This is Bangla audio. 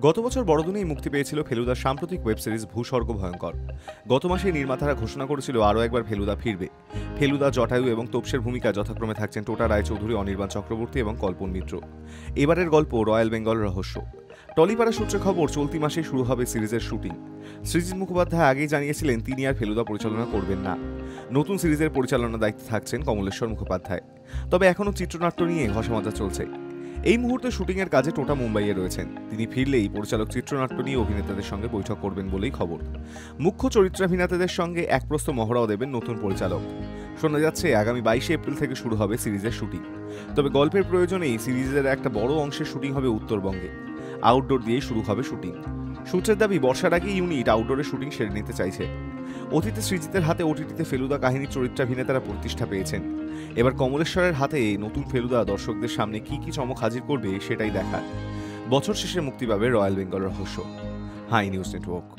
গত বছর বড়দিনেই মুক্তি পেয়েছিল ফেলুদার সাম্প্রতিক ওয়েব সিরিজ ভূস্বর্গ ভয়ঙ্কর। গত মাসে নির্মাতারা ঘোষণা করেছিল আরও একবার ফেলুদা ফিরবে। ফেলুদা, জটায়ু এবং তোপসের ভূমিকা যথাক্রমে থাকছেন টোটা রায়চৌধুরী, অনির্বাণ চক্রবর্তী এবং কল্পন মিত্র। এবারের গল্প রয়্যাল বেঙ্গল রহস্য। টলিপাড়া সূত্রে খবর, চলতি মাসেই শুরু হবে সিরিজের শুটিং। সৃজিত মুখোপাধ্যায় আগেই জানিয়েছিলেন তিনি আর ফেলুদা পরিচালনা করবেন না। নতুন সিরিজের পরিচালনার দায়িত্বে থাকছেন কমলেশ্বর মুখোপাধ্যায়। তবে এখনও চিত্রনাট্য নিয়ে ঘষামাজা চলছে। এই মুহূর্তে শুটিংয়ের কাজে টোটা মুম্বাইয়ে রয়েছেন। তিনি ফিরলেই পরিচালক চিত্রনাট্য নিয়ে অভিনেতাদের সঙ্গে বৈঠক করবেন বলেই খবর। মুখ্য চরিত্রাভিনেতাদের সঙ্গে এক প্রস্থ মহড়াও দেবেন নতুন পরিচালক। শোনা যাচ্ছে আগামী 22 এপ্রিল থেকে শুরু হবে সিরিজের শুটিং। তবে গল্পের প্রয়োজনেই সিরিজের একটা বড় অংশের শুটিং হবে উত্তরবঙ্গে। আউটডোর দিয়েই শুরু হবে শুটিং। সূত্রের দাবি, বর্ষার আগেই ইউনিট আউটডোরে শুটিং সেরে নিতে চাইছে। অতীতে সৃজিতের হাতে ওটিটিতে ফেলুদা কাহিনীর চরিত্রাভিনেতারা প্রতিষ্ঠা পেয়েছেন। এবার কমলেশ্বরের হাতে নতুন ফেলুদা দর্শকদের সামনে কি কি চমক হাজির করবে সেটাই দেখার। বছর শেষে মুক্তি পাবে রয়্যাল বেঙ্গল রহস্য। Hi News network.